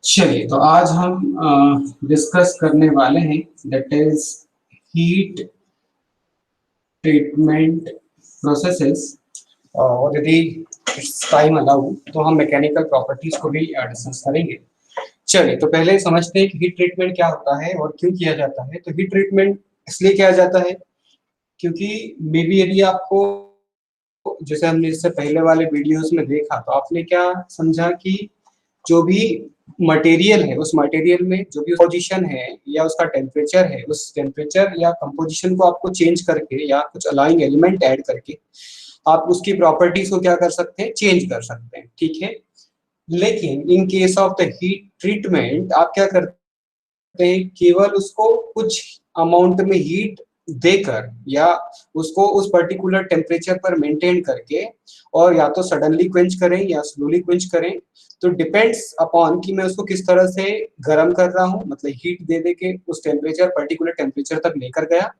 चलिए, तो आज हम डिस्कस करने वाले हैं that is heat treatment processes. और यदि टाइम अलाउ तो हम मैकेनिकल प्रॉपर्टीज को भी डिस्कस करेंगे। चलिए, तो पहले समझते हैं कि हीट ट्रीटमेंट क्या होता है और क्यों किया जाता है। तो हीट ट्रीटमेंट इसलिए किया जाता है क्योंकि मे बी यदि आपको, जैसे हमने इससे पहले वाले वीडियोस में देखा, तो आपने क्या समझा कि जो भी मटेरियल है उस मटेरियल में जो भी पोजीशन है या उसका टेम्परेचर है, उस टेम्परेचर या कंपोजिशन को आपको चेंज करके या कुछ अलाइंग एलिमेंट ऐड करके आप उसकी प्रॉपर्टीज को क्या कर सकते हैं, चेंज कर सकते हैं। ठीक है, लेकिन in case of the heat treatment आप क्या करते हैं, केवल उसको कुछ अमाउंट में हीट देकर या उसको उस पर्टिकुलर टेम्परेचर पर मेंटेन करके, और या तो सडनली क्वेंच करें या स्लोली क्वेंच करें, तो डिपेंड्स अपॉन कि मैं उसको किस तरह से गर्म कर रहा हूँ, मतलब हीट दे दे के उस टेम्परेचर पर्टिकुलर टेम्परेचर तक लेकर गया,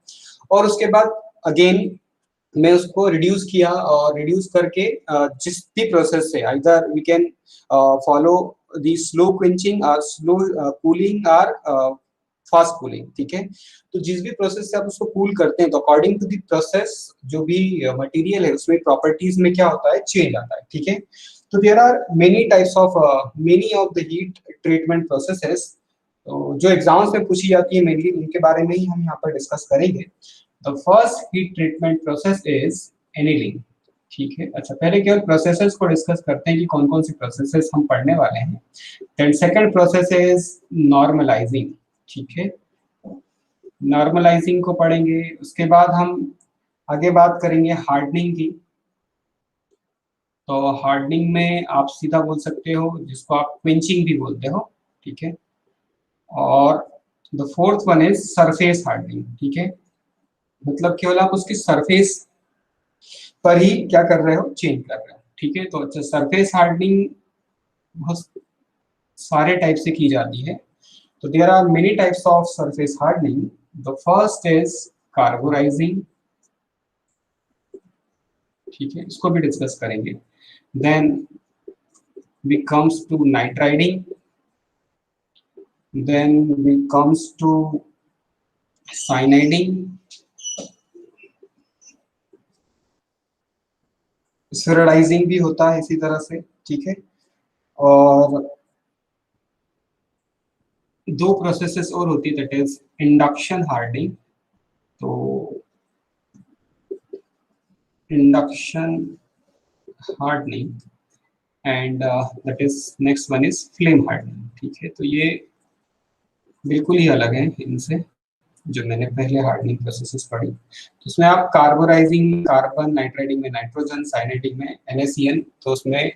और उसके बाद अगेन मैं उसको रिड्यूस किया, और रिड्यूस करके जिस भी प्रोसेस से either we can follow the slow quenching और स्लो कूलिंग और फास्ट कूलिंग। ठीक है, तो जिस भी प्रोसेस से आप उसको कूल करते हैं, तो अकॉर्डिंग टू दी प्रोसेस जो भी मटेरियल है उसमें प्रॉपर्टीज में क्या होता है, चेंज आता है। ठीक है, तो there are many types of many of the heat treatment processes. तो जो एग्जाम्स में पूछी जाती है मेनली उनके बारे में ही हम यहाँ पर डिस्कस करेंगे। The first heat treatment process is annealing. ठीक है, अच्छा, पहले केवल प्रोसेसेस को डिस्कस करते हैं कि कौन कौन सी प्रोसेसेस हम पढ़ने वाले हैं। Then second process is normalising. ठीक है, नॉर्मलाइजिंग को पढ़ेंगे, उसके बाद हम आगे बात करेंगे हार्डनिंग की। तो हार्डनिंग में आप सीधा बोल सकते हो, जिसको आप क्विंचिंग भी बोलते हो। ठीक है, और the fourth one is surface hardening. ठीक है, मतलब केवल आप उसकी सरफेस पर ही क्या कर रहे हो, चेंज कर रहे हो। ठीक है, तो अच्छा, सरफेस हार्डनिंग बहुत सारे टाइप से की जाती है। तो there are many types of surface hardening. The first is carburising. ठीक है, इसको भी डिस्कस करेंगे। Then we comes to nitriding, then we comes to cyaniding, spheroidising भी होता है इसी तरह से। ठीक है, और दो प्रोसेसेस और होती है, दैट इज इंडक्शन हार्डनिंग। तो induction hardening and that is next one is flame hardening. ठीक है, तो ये बिल्कुल ही अलग है इनसे जो मैंने पहले हार्डनिंग प्रोसेसेस पढ़ी। तो उसमें आप कार्बोराइजिंग, कार्बन, नाइट्राइडिंग में नाइट्रोजन, साइनाइडिंग में NaCN, तो उसमें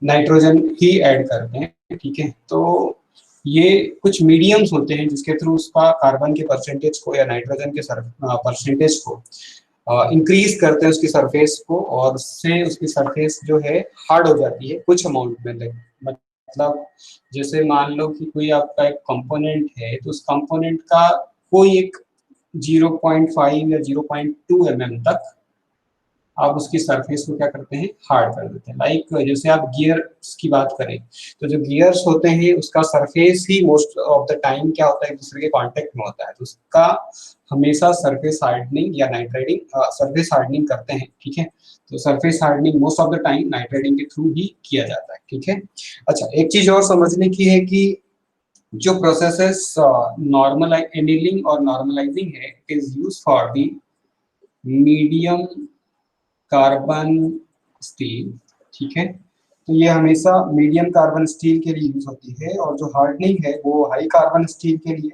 नाइट्रोजन ही ऐड करते हैं। ठीक है, तो ये कुछ मीडियम्स होते हैं जिसके थ्रू उसका कार्बन के परसेंटेज को या नाइट्रोजन के परसेंटेज को इंक्रीज करते हैं उसकी सरफेस को, और उससे उसकी सरफेस जो है हार्ड हो जाती है कुछ अमाउंट में। मतलब जैसे मान लो कि कोई आपका एक कंपोनेंट है, तो उस कंपोनेंट का कोई एक 0.5 या 0.2 mm तक आप उसकी सरफेस को क्या करते हैं, हार्ड कर देते हैं। लाइक जैसे आप गियर्स की बात करें, तो जो गियर्स होते हैं उसका surface he most of the time क्या होता है, एक दूसरे के कांटेक्ट में होता है, तो उसका हमेशा सरफेस हार्डनिंग या नाइट्राइडिंग, सरफेस हार्डनिंग करते हैं। ठीक है, तो surface hardening most of the time nitriding के थ्रू ही किया जाता है। ठीक है, अच्छा, एक चीज और समझने की है कि जो प्रोसेसेस नॉर्मल एनीलिंग और नॉर्मलाइजिंग है, it is use for the medium carbon steel. ठीक है, तो ये हमेशा मीडियम कार्बन स्टील के लिए यूज होती है, और जो हार्डनिंग है वो हाई कार्बन स्टील के लिए।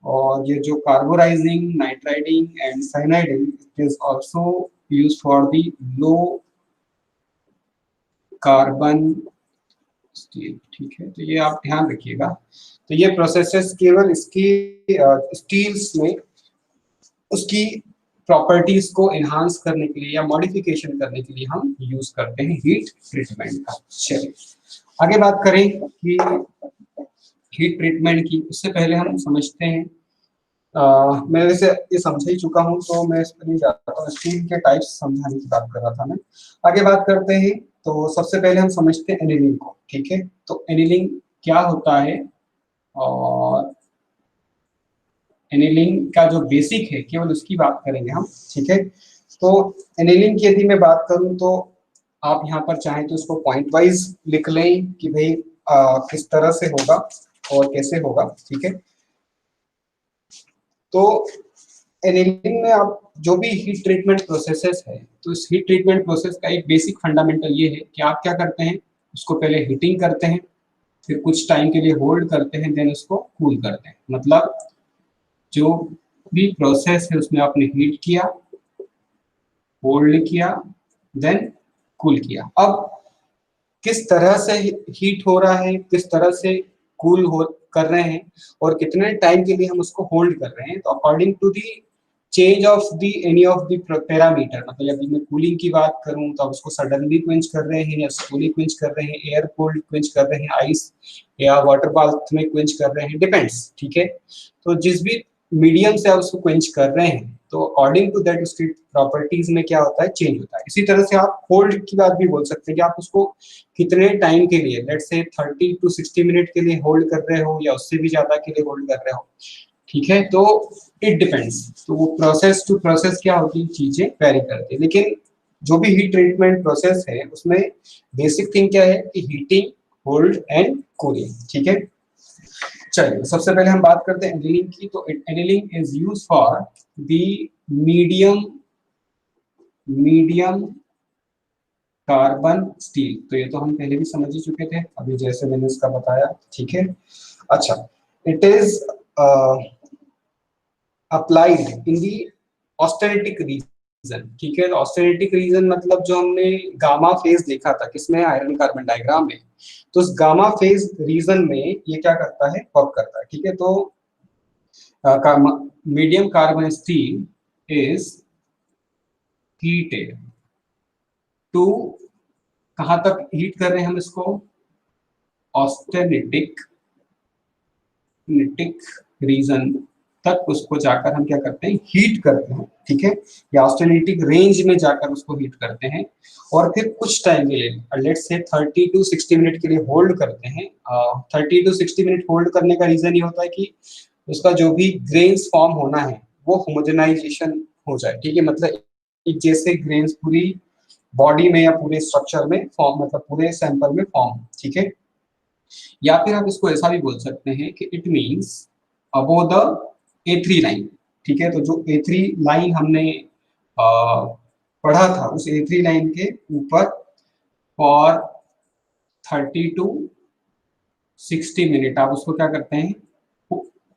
और ये जो carburising, nitriding and cyaniding, it is also use for the low carbon steel. ठीक है, तो ये आप ध्यान रखिएगा। तो ये प्रोसेसेस केवल इसकी स्टील्स में उसकी प्रॉपर्टीज को एनहांस करने के लिए या मॉडिफिकेशन करने के लिए हम यूज करते हैं हीट ट्रीटमेंट का। चलिए आगे बात करें कि हीट ट्रीटमेंट की, उससे पहले हम समझते हैं, मैं वैसे ये समझ ही चुका हूँ तो मैं इस पर नहीं जाता हूँ, स्टील के टाइप्स समझाने की बात कर रहा था मैं। आगे बात करते हैं, तो सबसे पहले हम समझते हैं एनीलिंग को। ठीक है, तो एनीलिंग क्या होता है, और एनिलिंग का जो बेसिक है केवल उसकी बात करेंगे हम, ठीक है। तो एनिलिंग की यदि मैं बात करूं तो आप यहाँ पर चाहें तो इसको पॉइंट वाइज लिख लें कि भाई किस तरह से होगा और कैसे होगा, ठीक है। तो एनिलिंग में आप जो भी हीट ट्रीटमेंट प्रोसेसेस है, तो इस हीट ट्रीटमेंट प्रोसेस का एक बेसिक फंडामेंटल ये है कि आप क्या करते हैं, उसको पहले हीटिंग करते हैं, फिर कुछ टाइम के लिए होल्ड करते हैं, देन उसको कूल करते हैं। मतलब जो भी प्रोसेस है उसमें आपने हीट किया, होल्ड किया, देन कूल किया। अब किस तरह से हीट हो रहा है, किस तरह से कूल हो कर रहे हैं, और कितने टाइम के लिए हम उसको होल्ड कर रहे हैं, तो according to the change of the any of the parameter, मतलब यदि मैं कूलिंग की बात करूं तो आप उसको सडनली क्विंच कर रहे हैं या स्लोली क्विंच कर रहे हैं, एयर कोल्ड क्विंच कर रहे हैं, आइस या वाटर बाथ में क्विंच कर रहे हैं, डिपेंड्स, ठीक है। तो जिस भी मीडियम से आप उसको क्वेंच कर रहे हैं, तो अकॉर्डिंग टू दैट उसकी प्रॉपर्टीज में क्या होता है, चेंज होता है। इसी तरह से आप होल्ड की बात भी बोल सकते हैं कि आप उसको कितने टाइम के लिए, लेट्स से 30 टू 60 मिनट के लिए होल्ड कर रहे हो या उससे भी ज्यादा के लिए होल्ड कर रहे हो, ठीक है। तो इट डिपेंड्स, तो वो प्रोसेस टू प्रोसेस क्या होती है, चीजें वेरी करती है। लेकिन जो भी हीट ट्रीटमेंट प्रोसेस है उसमें बेसिक थिंग क्या है कि हीटिंग, होल्ड एंड कूलिंग, ठीक है। चलिए सबसे पहले हम बात करते हैं एनिलिंग की। तो annealing is use for the medium medium carbon steel. तो ये तो हम पहले भी समझ ही चुके थे, अभी जैसे मैंने इसका बताया, ठीक है। अच्छा, it is applied in the austenitic region, ठीक है। ऑस्टेरिटिक रीजन मतलब जो हमने गामा फेज देखा था किसमें, आयरन कार्बन डायग्राम में, तो उस गामा फेज रीजन में ये क्या करता है, वर्क करता है, ठीक है। तो medium carbon steel is heated to, कहां तक हीट कर रहे हैं हम इसको, ऑस्टेनिटिक रीजन तक उसको जाकर हम क्या करते हैं, हीट करते हैं, ठीक है। या ऑस्टेनिटिक रेंज में जाकर उसको हीट करते हैं, और फिर कुछ टाइम के लिए, लेट्स से 30 टू 60 मिनट के लिए होल्ड करते हैं। 30 टू 60 मिनट होल्ड करने का रीजन ये होता है कि उसका जो भी ग्रेन्स फॉर्म होना है वो होमोजेनाइजेशन हो जाए, ठीक है। मतलब एक जैसे ग्रेन्स पूरी बॉडी में या पूरे स्ट्रक्चर में फॉर्म, मतलब पूरे सैंपल में फॉर्म, ठीक है। या फिर आप इसको ऐसा भी बोल सकते हैं कि it means above the A3 line, ठीक है। तो जो A3 लाइन हमने पढ़ा था, उस A3 लाइन के ऊपर फॉर 30 टू 60 मिनट आप उसको क्या करते हैं,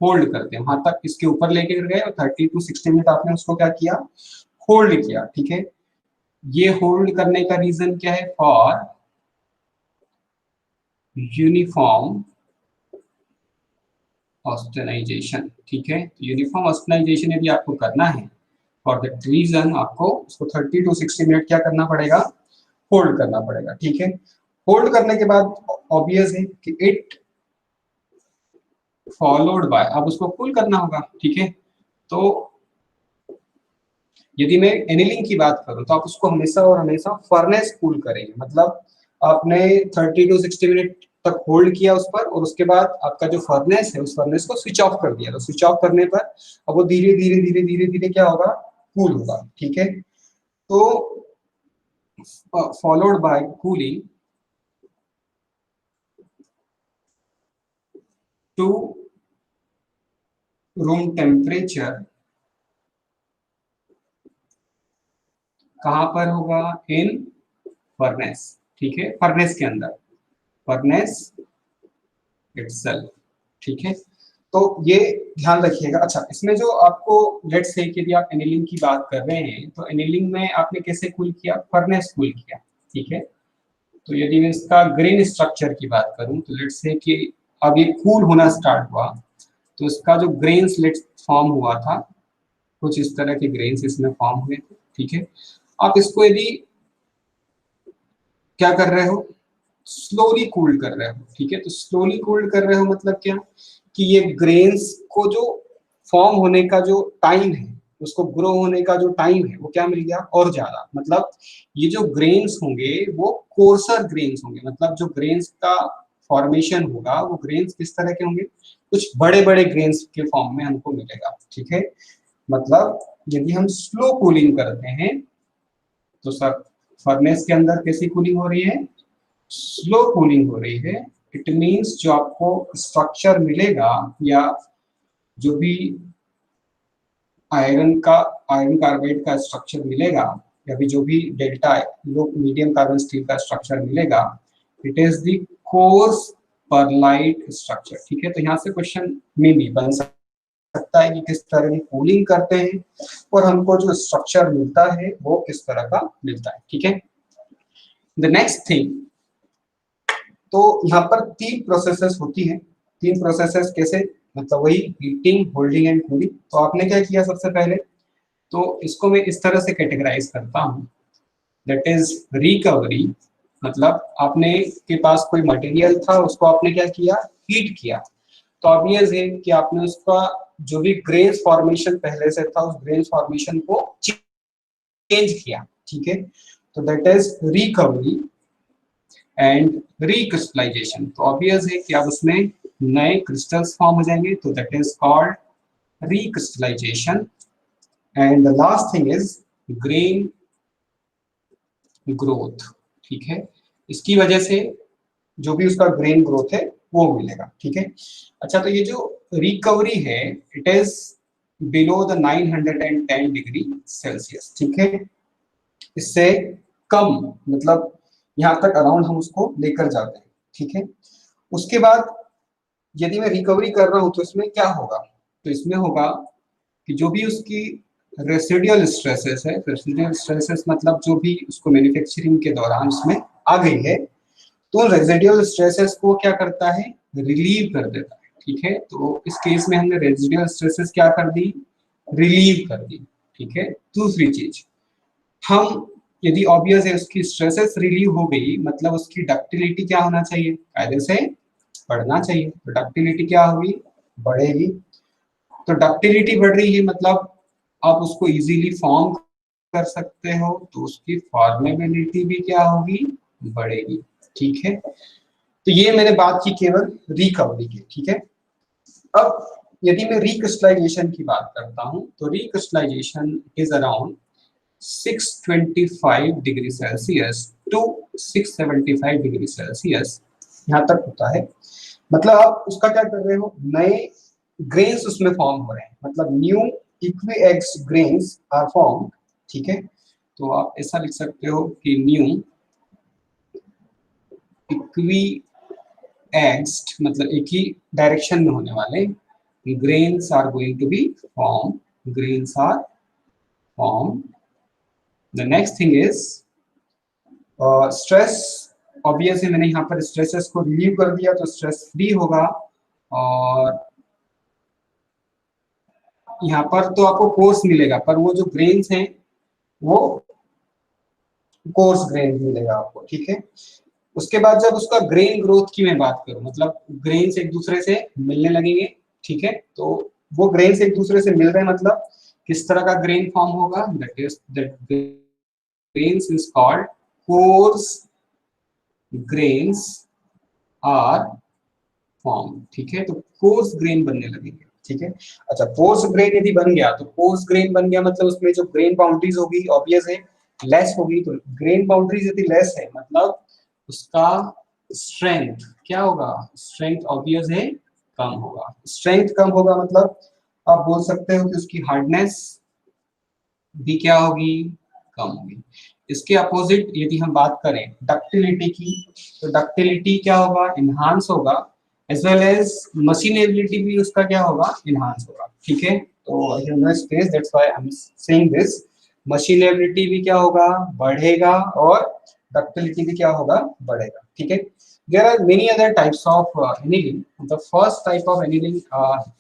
होल्ड करते हैं, वहां तक इसके ऊपर लेके गए और 30 टू 60 मिनट आपने उसको क्या किया, होल्ड किया, ठीक है। ये होल्ड करने का रीजन क्या है, फॉर यूनिफॉर्म ऑस्टेनाइजेशन, ठीक है। तो यूनिफॉर्म ऑस्टेनाइजेशन यदि आपको करना है, फॉर दैट रीजन आपको उसको 30 टू 60 मिनट क्या करना पड़ेगा, होल्ड करना पड़ेगा, ठीक है। होल्ड करने के बाद ऑब्वियस है कि इट फॉलोड बाय, अब उसको कूल करना होगा, ठीक है। तो यदि मैं एनिलिंग की बात करूं तो आप उसको हमेशा और हमेशा फर्नेस कूल करेंगे, मतलब आपने 30 टू 60 मिनट तक होल्ड किया उस पर, और उसके बाद आपका जो फर्नेस है उस फर्नेस को स्विच ऑफ कर दिया। तो स्विच ऑफ करने पर अब वो धीरे धीरे धीरे धीरे धीरे क्या होगा, कूल होगा, ठीक है। तो followed by cooling to room temperature, कहां पर होगा, इन फर्नेस, ठीक है, फर्नेस के अंदर, फर्नेस इटसेल्फ, ठीक है। तो ये ध्यान रखिएगा। अच्छा, इसमें जो आपको लेट्स से यदि आप एनिलिंग की बात कर रहे हैं, तो एनिलिंग में आपने कैसे कूल किया, फर्नेस कूल किया, ठीक है। तो यदि मैं इसका ग्रेन स्ट्रक्चर की बात करूं, तो लेट्स से कि अब ये कूल होना स्टार्ट हुआ, तो इसका जो ग्रेन्स लेट्स फॉर्म हुआ था, कुछ इस तरह के ग्रेन्स इसमें फॉर्म हुए थे, ठीक है। आप इसको यदि क्या कर रहे हो, स्लोली कूल्ड कर रहे हो, ठीक है। तो स्लोली कूल्ड कर रहे हो मतलब क्या, कि ये ग्रेन्स को जो फॉर्म होने का जो टाइम है, उसको ग्रो होने का जो टाइम है वो क्या मिल गया, और ज्यादा। मतलब ये जो ग्रेन्स होंगे वो कोर्सर ग्रेन्स होंगे, मतलब जो ग्रेन्स का फॉर्मेशन होगा वो ग्रेन्स किस तरह के होंगे, कुछ बड़े बड़े ग्रेन्स के फॉर्म में हमको मिलेगा। ठीक है, मतलब यदि हम स्लो कूलिंग करते हैं तो सर फर्नेस के अंदर कैसी कूलिंग हो रही है, स्लो कूलिंग हो रही है। इट मींस जो आपको स्ट्रक्चर मिलेगा या जो भी आयरन कार्बाइड का स्ट्रक्चर मिलेगा या भी जो भी delta low medium carbon steel का स्ट्रक्चर मिलेगा, it is the coarse pearlite structure. ठीक है, तो यहाँ से क्वेश्चन में भी बन सकता है कि किस तरह की कूलिंग करते हैं और हमको जो स्ट्रक्चर मिलता है वो किस तरह का मिलता है। ठीक है, द नेक्स्ट थिंग, तो यहाँ पर तीन प्रोसेसेस होती हैं। तीन प्रोसेसेस कैसे, मतलब वही हीटिंग, होल्डिंग एंड कूलिंग। तो आपने क्या किया सबसे पहले, तो इसको मैं इस तरह से कैटेगराइज करता हूँ, दैट इज रिकवरी। मतलब आपने के पास कोई मटेरियल था, उसको आपने क्या किया, हीट किया। तो ऑब्वियस है कि आपने उसका जो भी ग्रेन्स फॉर्मेशन पहले से था उस ग्रेन्स फॉर्मेशन को चेंज किया। ठीक है, तो that is recovery and recrystallisation. तो ऑब्वियस है कि अब उसमें नए क्रिस्टल्स फॉर्म हो जाएंगे, तो that is called recrystallisation. And the last thing is grain growth. ठीक है, इसकी वजह से जो भी उसका ग्रेन ग्रोथ है वो मिलेगा। ठीक है, अच्छा, तो ये जो रिकवरी है it is below the 910 degree Celsius. ठीक है, इससे कम, मतलब यहाँ तक अराउंड हम उसको लेकर जाते हैं। ठीक है, उसके बाद यदि मैं रिकवरी कर रहा हूँ तो इसमें क्या होगा, तो इसमें होगा कि जो भी उसकी रेसिडुअल स्ट्रेसेस है, रेसिडुअल स्ट्रेसेस मतलब जो भी उसको मैन्युफैक्चरिंग के दौरान उसमें आ गई है, तो रेसिडुअल स्ट्रेसेस को क्या करता है, रिलीव कर देता है। ठीक है, तो इस केस में हमने रेसिडुअल स्ट्रेसेस क्या कर दी, रिलीव कर दी। ठीक है, दूसरी चीज, हम यदि ऑब्वियस है उसकी स्ट्रेसेस रिलीव हो गई, मतलब उसकी डक्टिलिटी क्या होना चाहिए, कायदे से बढ़ना चाहिए। तो डक्टिलिटी क्या होगी, बढ़ेगी। तो डक्टिलिटी बढ़ रही है मतलब आप उसको इजीली फॉर्म कर सकते हो, तो उसकी फॉर्मेबिलिटी भी क्या होगी, बढ़ेगी। ठीक है, तो ये मैंने बात की केवल रिकवरी की। ठीक है, अब यदि मैं रिक्रिस्टलाइजेशन की बात करता हूं, तो recrystallisation is around 625 degree Celsius to 675 degree Celsius यहाँ तक होता है। मतलब आप उसका क्या कर रहे हो, नए ग्रेन्स उसमें फॉर्म हो रहे हैं, मतलब न्यू इक्विएक्स ग्रेन्स आर फॉर्म। ठीक है, तो आप ऐसा लिख सकते हो कि न्यू इक्विएक्स्ड, मतलब एक ही डायरेक्शन में होने वाले grains are going to be form, grains are form. The next thing is stress. Obviously मैंने यहाँ पर स्ट्रेसेस को रिलीव कर दिया तो स्ट्रेस फ्री होगा, और यहाँ पर तो आपको कोर्स मिलेगा, पर वो जो ग्रेन्स हैं वो कोर्स ग्रेन मिलेगा आपको। ठीक है, उसके बाद जब उसका ग्रेन ग्रोथ की मैं बात करूं, मतलब ग्रेन्स एक दूसरे से मिलने लगेंगे। ठीक है, तो वो ग्रेन्स एक दूसरे से मिल रहे हैं, मतलब किस तरह का ग्रेन फॉर्म होगा, that is that grains is called coarse grains are form. ठीक है, तो कोर्स ग्रेन बनने लगेंगे। ठीक है, अच्छा, कोर्स ग्रेन यदि बन गया तो कोर्स ग्रेन बन गया मतलब उसमें जो ग्रेन बाउंड्रीज होगी ऑब्वियस है लेस होगी। तो ग्रेन बाउंड्रीज यदि लेस है मतलब उसका स्ट्रेंथ क्या होगा, स्ट्रेंथ ऑब्वियस है कम होगा। स्ट्रेंथ कम होगा मतलब आप बोल सकते हो कि उसकी हार्डनेस भी क्या होगी, कम होगी। इसके अपोजिट यदि हम बात करें डक्टिलिटी की, तो डक्टिलिटी क्या होगा, इनहांस होगा, एज वेल एज मशीनेबिलिटी भी उसका क्या होगा, इनहांस होगा। ठीक है, तो space that's why I am saying this, machinability भी क्या होगा, बढ़ेगा, और डक्टिलिटी भी क्या होगा, बढ़ेगा। ठीक है, there are many other types of annealing. The first type of annealing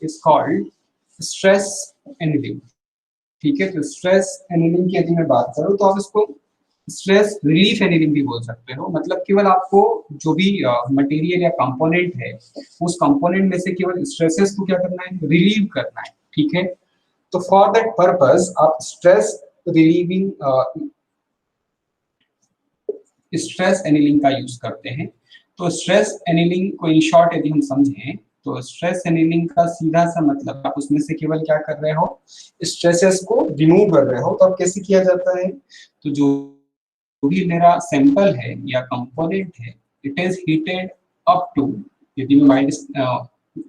is called stress annealing. ठीक है, तो स्ट्रेस एनीलिंग की यदि मैं बात करूं तो आप इसको स्ट्रेस रिलीफ एनीलिंग भी बोल सकते हो। मतलब केवल आपको जो भी मटेरियल या कंपोनेंट है उस कंपोनेंट में से केवल स्ट्रेसेस को क्या करना है, रिलीव करना है। ठीक है, तो फॉर दैट पर्पस आप स्ट्रेस एनीलिंग का यूज करते हैं। तो स्ट्रेस एनीलिंग को इन शॉर्ट यदि हम समझें तो स्ट्रेस एनीलिंग का सीधा सा मतलब आप उसमें से केवल क्या कर रहे हो, स्ट्रेसेस को रिमूव कर रहे हो। तो अब कैसे किया जाता है, तो जो भी मेरा सैंपल है या कंपोनेंट है, it is heated up to, यदि मैं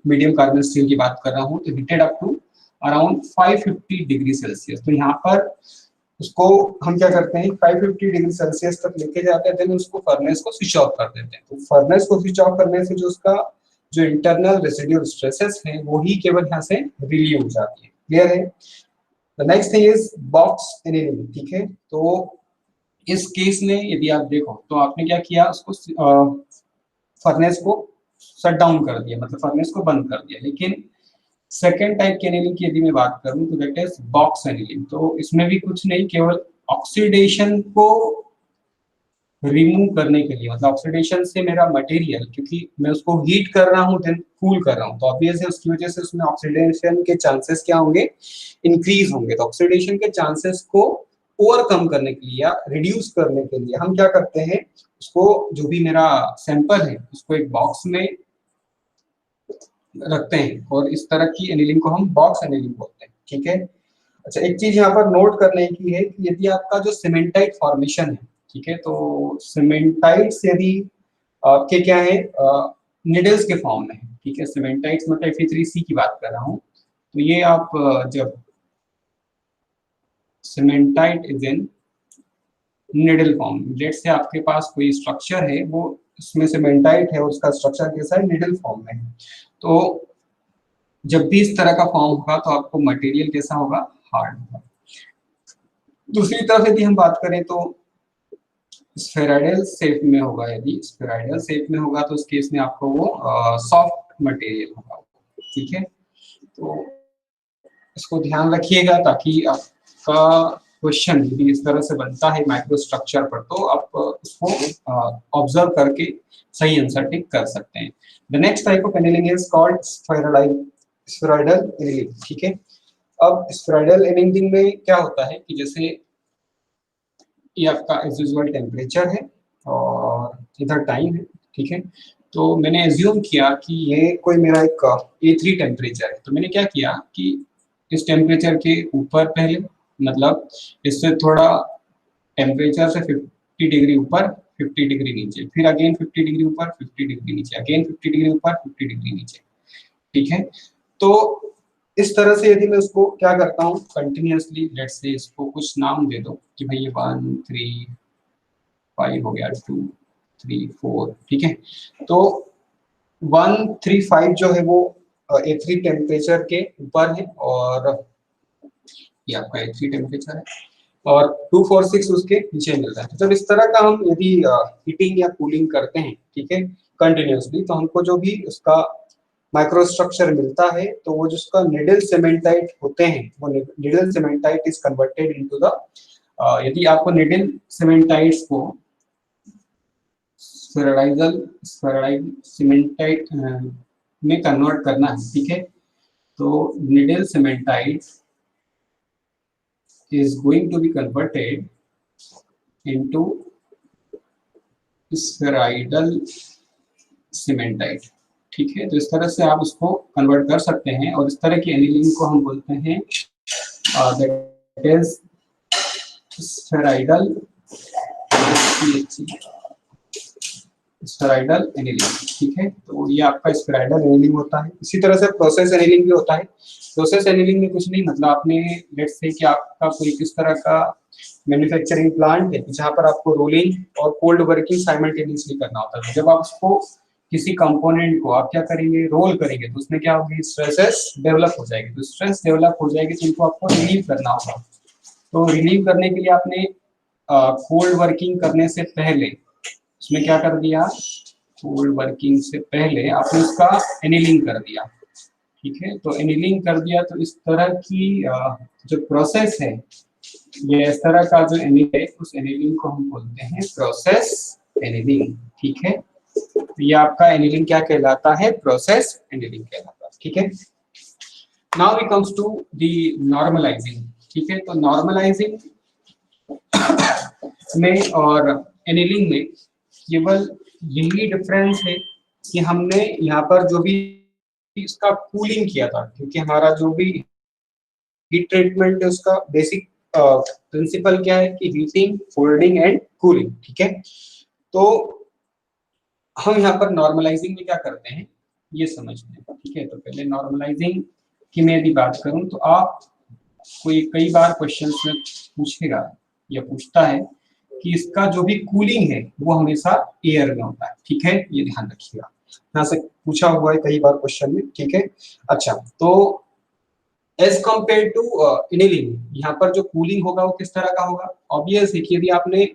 मीडियम कार्बन स्टील की बात कर रहा हूँ तो heated up to around 550 degree Celsius. तो यहाँ पर उसको हम क्या करते हैं, 550 डिग्री सेल्सियस तक लेके जाते हैं, देन उसको फर्नेस को स्विच ऑफ कर देते हैं। तो फर्नेस को स्विच ऑफ करने से जो उसका जो इंटरनल रेसिडुअल स्ट्रेसेस हैं वो ही केवल यहाँ से रिलीव हो जाती है। क्लियर है? The next thing is box annealing. ठीक है, तो इस केस में यदि आप देखो तो आपने क्या किया, उसको फर्नेस को शट डाउन कर दिया, मतलब फर्नेस को बंद कर दिया। लेकिन सेकेंड टाइप की एनीलिंग की यदि मैं बात करूं तो दैट इज बॉक्स एनीलिंग। तो इसमें भी कुछ नहीं, केवल ऑक्सीडेशन को रिमूव करने के लिए, मतलब ऑक्सीडेशन से मेरा मटेरियल, क्योंकि मैं उसको हीट कर रहा हूँ देन कूल कर रहा हूँ, तो ऑब्वियसली उसकी वजह से उसमें ऑक्सीडेशन के चांसेस क्या होंगे, इंक्रीज होंगे। तो ऑक्सीडेशन के चांसेस को ओवरकम करने के लिए या रिड्यूस करने के लिए हम क्या करते हैं, उसको जो भी मेरा सैंपल है उसको एक बॉक्स में रखते हैं और इस तरह की एनीलिंग को हम बॉक्स एनीलिंग बोलते हैं। ठीक है, अच्छा एक चीज यहाँ पर नोट करने की है कि यदि आपका जो सीमेंटाइट फॉर्मेशन है, ठीक है, तो सीमेंटाइट्स यदि आपके क्या है, निडल्स के फॉर्म में है। ठीक है, सीमेंटाइट्स मतलब Fe3C की बात कर रहा हूँ। तो ये आप जब cementite is in needle form, late से आपके पास कोई स्ट्रक्चर है, वो इसमें सीमेंटाइट है और उसका स्ट्रक्चर कैसा है, निडल फॉर्म में है। तो जब भी इस तरह का फॉर्म होगा तो आपको मटेरियल कैसा होगा, हार्ड होगा। दूसरी तरफ यदि हम बात करें तो स्फेराइडल शेप में होगा, यदि स्फेराइडल शेप में होगा तो उस केस में आपको वो सॉफ्ट मटेरियल होगा। ठीक है, तो इसको ध्यान रखिएगा ताकि आपका क्वेश्चन यदि इस तरह से बनता है माइक्रो स्ट्रक्चर पर तो आप उसको ऑब्जर्व करके सही आंसर टिक कर सकते हैं। The next type of annealing is called spheroidal annealing. ठीक है, अब स्फेराइडल एनीलिंग में क्या होता है कि जैसे ये आपका एज यूजुअल टेम्परेचर है और इधर टाइम है। ठीक है, तो मैंने एज्यूम किया कि ये कोई मेरा एक A3 टेम्परेचर है। तो मैंने क्या किया कि इस टेम्परेचर के ऊपर पहले, मतलब इससे थोड़ा टेम्परेचर से 50 डिग्री ऊपर 50 डिग्री नीचे, फिर अगेन 50 डिग्री ऊपर 50 डिग्री नीचे, अगेन 50 डिग्री ऊपर 50 डिग्री नीचे। ठीक है, तो इस तरह से यदि मैं उसको क्या करता हूँ कंटिन्यूअसली, लेट्स से इसको कुछ नाम दे दो कि भाई ये 1 3 5 हो गया, 2 3 4। ठीक है, तो 1 3 5 जो है वो A3 टेम्परेचर के ऊपर है और ये आपका A3 टेम्परेचर है और 2 4 6 उसके नीचे मिल रहा है। जब इस तरह का हम यदि हीटिंग या कूलिंग करते हैं, ठीक है, कंटिन्यूअसली, तो हमको जो भी उसका माइक्रो स्ट्रक्चर मिलता है तो वो जिसका निडल सीमेंटाइट होते हैं, वो needle cementite is converted into the, यदि आपको निडल सीमेंटाइट्स को स्फेराइडल सीमेंटाइट में कन्वर्ट करना है, ठीक है, तो needle cementite is going to be converted into spheroidal cementite। ठीक है, तो इस तरह से आप उसको कन्वर्ट कर सकते हैं और इस तरह की एनीलिंग को हम बोलते हैं दैट इज स्फेराइडल एनीलिंग। ठीक है, तो ये आपका स्फेराइडल एनीलिंग होता है। इसी तरह से प्रोसेस एनीलिंग भी होता है। प्रोसेस एनीलिंग में कुछ नहीं, मतलब आपने लेट्स से कि आपका कोई किस तरह का मैन्युफैक्चरिंग प्लांट है जहां पर आपको रोलिंग और कोल्ड वर्किंग साइमल्टेनियसली करना होता है। जब आप उसको किसी कंपोनेंट को आप क्या करेंगे, रोल करेंगे, तो उसमें क्या होगी, स्ट्रेसेस डेवलप हो जाएगी। तो स्ट्रेस डेवलप हो जाएगी तो इनको आपको रिलीव करना होगा। तो रिलीव करने के लिए आपने कोल्ड वर्किंग करने से पहले उसमें क्या कर दिया, कोल्ड वर्किंग से पहले आपने उसका एनीलिंग कर दिया। ठीक है, तो एनीलिंग कर दिया तो इस तरह की जो प्रोसेस है, ये इस तरह का जो एनीलिंग है उस एनीलिंग को हम बोलते हैं प्रोसेस एनीलिंग। ठीक है, तो ये आपका एनीलिंग क्या कहलाता है, प्रोसेस एनीलिंग कहलाता है। ठीक है, now we comes to the normalising. ठीक है, तो नॉर्मलाइजिंग में और एनीलिंग में केवल यही डिफरेंस है कि हमने यहाँ पर जो भी इसका कूलिंग किया था, क्योंकि हमारा जो भी हीट ट्रीटमेंट है उसका बेसिक प्रिंसिपल क्या है कि हीटिंग, फोल्डिंग एंड कूलिंग। ठीक है, तो हम यहाँ पर नॉर्मलाइजिंग में क्या करते हैं ये समझते हैं। ठीक है, तो पहले नॉर्मलाइजिंग की मैं यदि बात करूं तो आप कोई कई बार क्वेश्चन में पूछेगा या पूछता है कि इसका जो भी कूलिंग है वो हमेशा एयर में होता है। ठीक है, ये ध्यान रखिएगा, यहाँ से पूछा हुआ है कई बार क्वेश्चन में। ठीक है, अच्छा, तो एज कम्पेयर टू इनिलिंग, यहाँ पर जो कूलिंग होगा वो किस तरह का होगा। ऑब्वियस है कि यदि आपने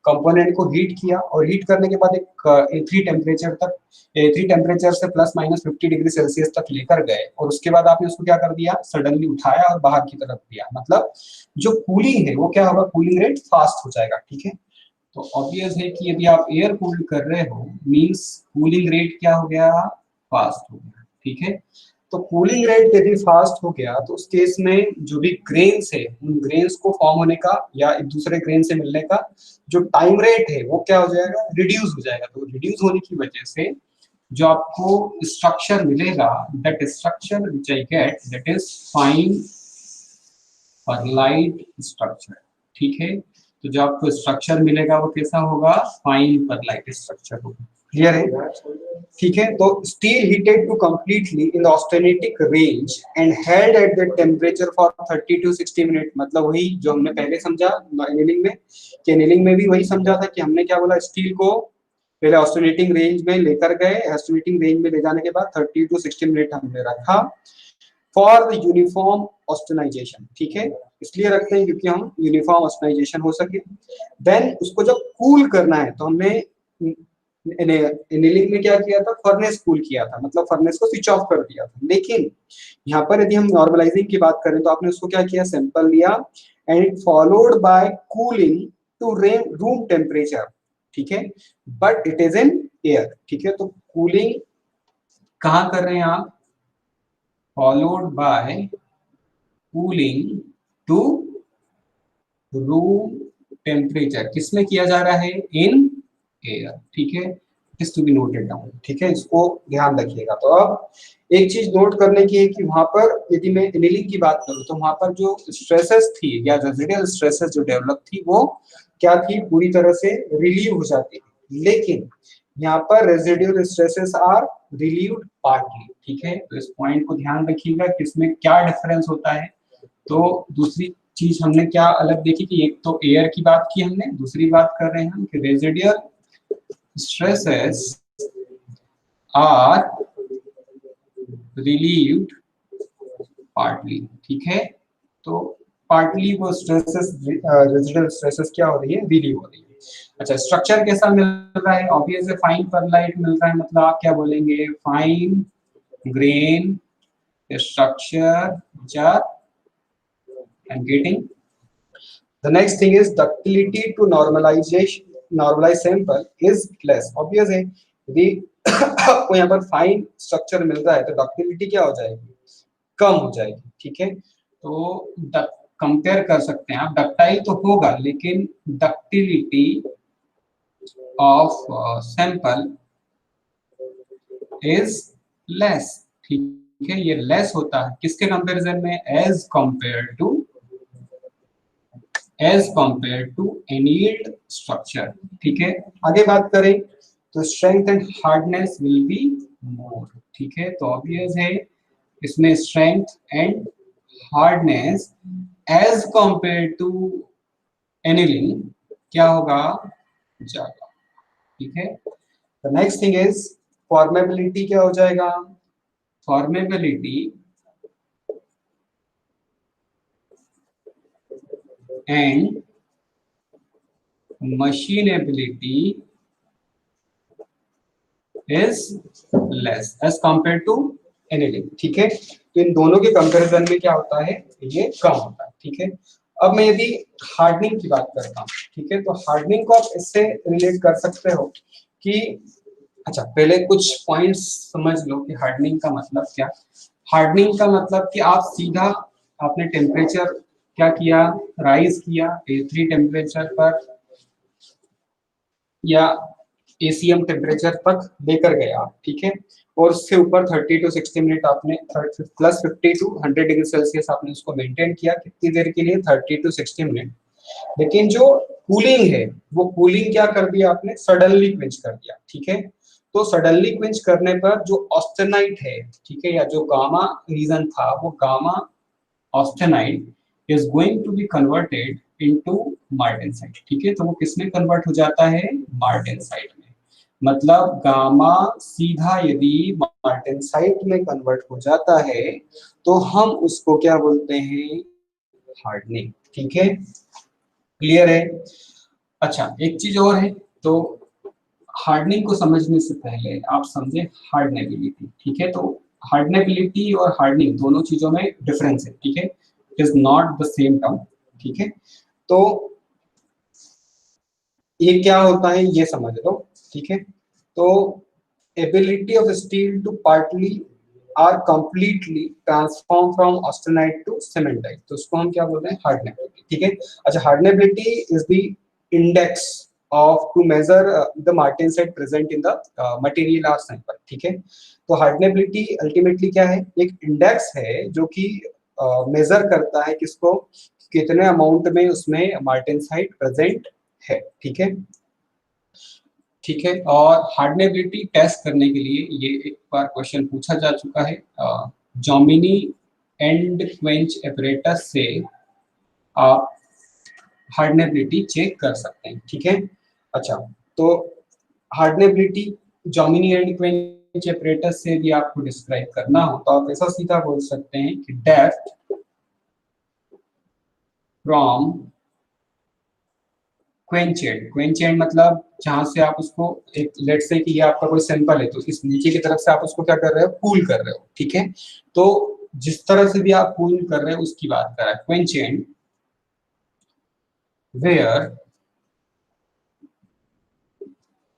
कंपोनेंट को हीट किया और हीट करने के बाद एक A3 टेम्परेचर तक, A3 टेम्परेचर से +-50 डिग्री सेल्सियस तक लेकर गए और उसके बाद आपने उसको क्या कर दिया, सडनली उठाया और बाहर की तरफ दिया, मतलब जो कूलिंग है वो क्या होगा, कूलिंग रेट फास्ट हो जाएगा। ठीक है, तो ऑब्वियस है कि यदि आप एयर कूल्ड कर रहे हो मींस कूलिंग रेट क्या हो गया, फास्ट हो गया। ठीक है, तो कूलिंग रेट यदि फास्ट हो गया तो उस केस में जो भी ग्रेन्स है उन ग्रेन्स को फॉर्म होने का या एक दूसरे ग्रेन से मिलने का जो टाइम रेट है वो क्या हो जाएगा, रिड्यूस हो जाएगा। तो रिड्यूस होने की वजह से जो आपको स्ट्रक्चर मिलेगा, that structure which I get, that is fine pearlite structure. ठीक है, तो जो आपको स्ट्रक्चर मिलेगा वो कैसा होगा, फाइन परलाइट स्ट्रक्चर होगा। क्लियर है? ठीक है, तो steel heated to completely in the austenitic range and held at the temperature for 30 to 60 minute, मतलब वही जो हमने पहले समझा एनिलिंग में, कि एनिलिंग में भी वही समझा था कि हमने क्या बोला, स्टील को पहले ऑस्टेनेटिंग रेंज में लेकर गए, ऑस्टेनेटिंग रेंज में ले जाने के बाद 30 to 60 मिनट हमने रखा फॉर द यूनिफॉर्म ऑस्टेनाइजेशन। ठीक है, इसलिए रखते हैं क्योंकि हम यूनिफॉर्म ऑस्टेनाइजेशन हो सके। देन उसको जब कूल करना है तो हमने एनिलिंग में क्या किया था, फर्नेस कूल किया था, मतलब फर्नेस को स्विच ऑफ कर दिया था। लेकिन यहाँ पर यदि हम नॉर्मलाइजिंग की बात करें तो आपने उसको क्या किया, सैंपल लिया and it followed by cooling to room temperature. ठीक है, but it is in air. ठीक है, तो कूलिंग कहाँ कर रहे हैं आप, followed by cooling to room temperature, किसमें किया जा रहा है, इन एयर। ठीक है, इस टू बी नोटेड डाउन। ठीक है, इसको ध्यान रखिएगा। तो अब एक चीज नोट करने की है कि वहां पर यदि मैं एनिलिंग की बात करूं तो वहां पर जो स्ट्रेसेस थी या रेजिडुअल स्ट्रेसेस जो डेवलप थी वो क्या थी, पूरी तरह से रिलीव हो जाती थी। लेकिन यहाँ पर residual stresses are relieved partly. ठीक है, तो इस पॉइंट को ध्यान रखिएगा कि इसमें क्या डिफरेंस होता है। तो दूसरी चीज हमने क्या अलग देखी कि एक तो एयर की बात की हमने, दूसरी बात कर रहे हैं हम कि residual stresses are relieved partly. ठीक है, तो पार्टली वो स्ट्रेसेस, रेजिडुअल स्ट्रेसेस क्या हो रही है, रिलीव हो रही है। अच्छा, स्ट्रक्चर कैसा मिल रहा है, ऑब्वियस है फाइन परलाइट मिल रहा है, मतलब आप क्या बोलेंगे, fine grain structure which are I'm getting. The next thing is ductility to normalized sample is less. Obvious है, यदि आपको यहाँ पर फाइन स्ट्रक्चर मिल रहा है तो डक्टिलिटी क्या हो जाएगी, कम हो जाएगी। ठीक है, तो कंपेयर कर सकते हैं आप, डक्टाइल तो होगा लेकिन ductility of sample is less. ठीक है, ये लेस होता है किसके कंपैरिजन में, as compare to annealed structure. ठीक है, आगे बात करें तो strength and hardness will be more. ठीक है, तो ऑब्वियस है इसमें strength and hardness as compare to annealing क्या होगा, ज्यादा। ठीक है, the next thing is formability, क्या हो जाएगा, formability and machinability is less as compared to anything। ठीक है, तो इन दोनों के कंपैरिजन में क्या होता है, ये कम होता है। ठीक है, अब मैं यदि हार्डनिंग की बात करता हूँ, ठीक है, तो हार्डनिंग को आप इससे रिलेट कर सकते हो कि, अच्छा पहले कुछ पॉइंट्स समझ लो कि हार्डनिंग का मतलब क्या। हार्डनिंग का मतलब कि आप सीधा आपने टेम्परेचर क्या किया, राइज किया A3 टेम्परेचर पर, या ACM टेम्परेचर तक लेकर गया, ठीक है, और उससे ऊपर 30 to 60 मिनट आपने प्लस 50 to 100 डिग्री सेल्सियस आपने उसको मेंटेन किया कितनी देर के लिए, 30 to 60 मिनट। लेकिन जो कूलिंग है वो कूलिंग क्या कर दिया आपने, सडनली क्विंच कर दिया, ठीक है। तो सडनली क्विंच करने पर जो ऑस्टेनाइट है, ठीक है, या जो गामा रीजन था वो gamma austenite is going to be converted into martensite, ठीक है। तो वो किसमें कन्वर्ट हो जाता है, मार्टेनसाइट में। मतलब गामा सीधा यदि मार्टेनसाइट में कन्वर्ट हो जाता है तो हम उसको क्या बोलते हैं, हार्डनिंग, ठीक है, क्लियर है। अच्छा एक चीज और है, तो हार्डनिंग को समझने से पहले आप समझे हार्डनेबिलिटी, ठीक है। तो हार्डनेबिलिटी और हार्डनिंग दोनों चीजों में डिफरेंस है, ठीक है, it is not the same term, ठीक है। तो ये क्या होता है ये समझ लो, ठीक है। तो ability of steel to partly or completely transform from austenite to cementite, तो उसको हम क्या बोलते हैं, हार्डनेबिलिटी, ठीक है। अच्छा hardenability is the index of to measure the martensite present in the material or sample, ठीक है। तो हार्डनेबिलिटी अल्टीमेटली क्या है, एक इंडेक्स है जो कि मेजर करता है किसको, कितने अमाउंट में उसमें मार्टेनसाइट प्रेजेंट है, ठीक है, ठीक है। और हार्डनेबिलिटी टेस्ट करने के लिए ये एक बार क्वेश्चन पूछा जा चुका है, जॉमिनी एंड क्वेंच एपरेटस से आप हार्डनेबिलिटी चेक कर सकते हैं, ठीक है। अच्छा तो hardenability Jominy and quench apparatus से भी आपको डिस्क्राइब करना हो तो आप ऐसा सीधा बोल सकते हैं कि depth from quench and, quench and मतलब जहां से आप उसको, एक लेट से कि ये आपका कोई सैंपल है तो इस नीचे की तरफ से आप उसको क्या कर रहे हो, कूल कर रहे हो, ठीक है। तो जिस तरह से भी आप कूल कर रहे हो उसकी बात कर रहा है, quench and where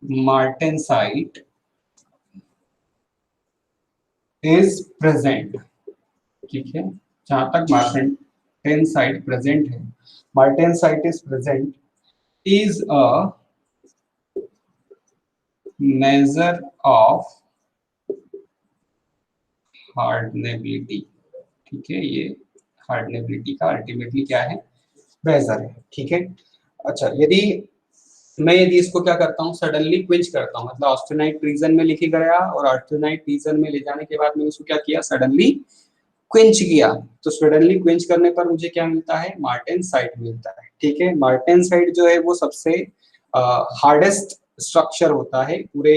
martensite is present, ठीक है, जहां तक मार्टेनसाइट प्रेजेंट है, martensite is present is a measure of hardenability, ठीक है, ये हार्डनेबिलिटी का अल्टीमेटली क्या है, मेजर है, ठीक है। अच्छा यदि इसको क्या करता हूँ, सडनली क्विंच करता हूँ, मतलब ऑस्टेनाइट रीजन में लिखी गया और ऑस्टेनाइट रीजन में ले जाने के बाद मैंने उसको क्या किया, सडनली क्विंच किया, तो सडनली क्विंच करने पर मुझे क्या मिलता है, मार्टेनसाइट मिलता है, ठीक है। मार्टेनसाइट जो है वो सबसे हार्डेस्ट स्ट्रक्चर होता है पूरे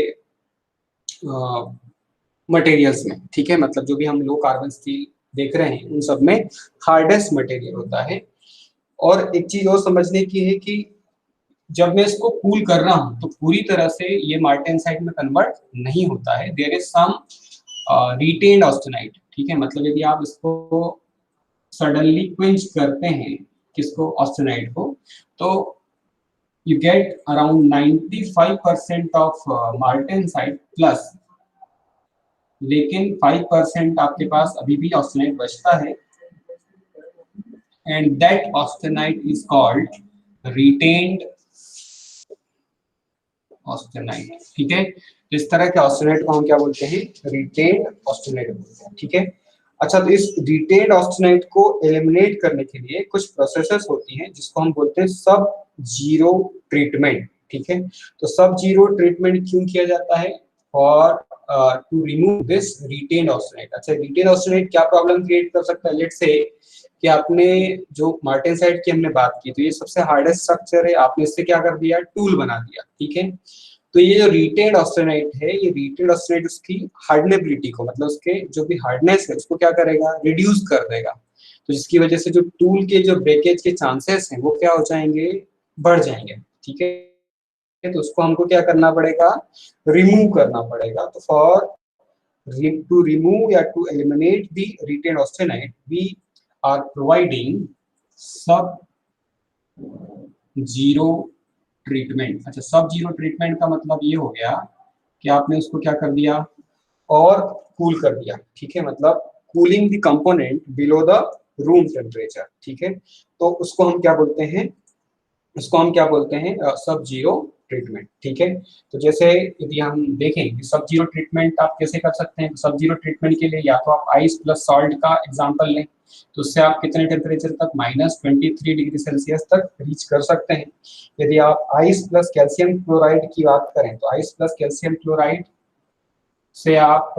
मटेरियल्स में, ठीक है, मतलब जो भी हम लो कार्बन स्टील देख रहे हैं उन सब में हार्डेस्ट मटेरियल होता है। और एक चीज और समझने की है कि जब मैं इसको कूल कर रहा हूं तो पूरी तरह से ये मार्टेनसाइट में कन्वर्ट नहीं होता है, there is some retained austenite, ठीक है। मतलब यदि आप इसको सडनली क्विंच करते हैं किसको, ऑस्टेनाइट को, तो you get around 95% of martensite plus, लेकिन 5% आपके पास अभी भी ऑस्टेनाइट बचता है, and that austenite is called retained austenite, ठीक है। इस तरह के ऑस्टेनाइट को हम क्या बोलते हैं, रिटेन्ड ऑस्टेनाइट बोलते हैं, ठीक है। अच्छा तो इस रिटेन्ड ऑस्टेनाइट को एलिमिनेट करने के लिए कुछ प्रोसेसेस होती हैं जिसको हम बोलते हैं सब जीरो ट्रीटमेंट, ठीक है। तो सब जीरो ट्रीटमेंट क्यों किया जाता है, for to remove this retained austenite. अच्छा रिटेन्ड ऑस्टेनाइट क्या प्रॉब्लम क्रिएट कर सकता है, लेट्स से कि आपने जो मार्टेनसाइट की हमने बात की तो ये सबसे हार्डेस्ट स्ट्रक्चर है, आपने इससे क्या कर दिया, टूल बना दिया, ठीक है। तो ये जो रिटेन्ड ऑस्टेनाइट है, ये रिटेन्ड ऑस्टेनाइट उसकी हार्डनेबिलिटी को, मतलब उसके जो भी हार्डनेस है उसको क्या करेगा, रिड्यूस कर देगा, तो जिसकी वजह से जो टूल के जो ब्रेकेज के चांसेस हैं वो क्या हो जाएंगे, बढ़ जाएंगे, ठीक है। तो उसको हमको क्या करना पड़ेगा, रिमूव करना पड़ेगा। तो फॉर to remove या to eliminate the retained austenite we are providing sub zero treatment. अच्छा सब जीरो ट्रीटमेंट का मतलब ये हो गया कि आपने उसको क्या कर दिया, और कूल कर दिया, ठीक है, मतलब cooling the component below the room temperature, ठीक है। तो उसको हम क्या बोलते हैं, उसको हम क्या बोलते हैं, सब जीरो ट्रीटमेंट, ठीक है। तो जैसे यदि हम देखें कि सब जीरो ट्रीटमेंट आप कैसे कर सकते हैं, तो सब जीरो ट्रीटमेंट के लिए या तो आप आइस प्लस सॉल्ट का एग्जांपल लें, तो उससे आप कितने टेम्परेचर तक -23 डिग्री सेल्सियस तक रीच कर सकते हैं। यदि आप आइस प्लस कैल्शियम क्लोराइड की बात करें, तो आइस प्लस कैल्शियम क्लोराइड से आप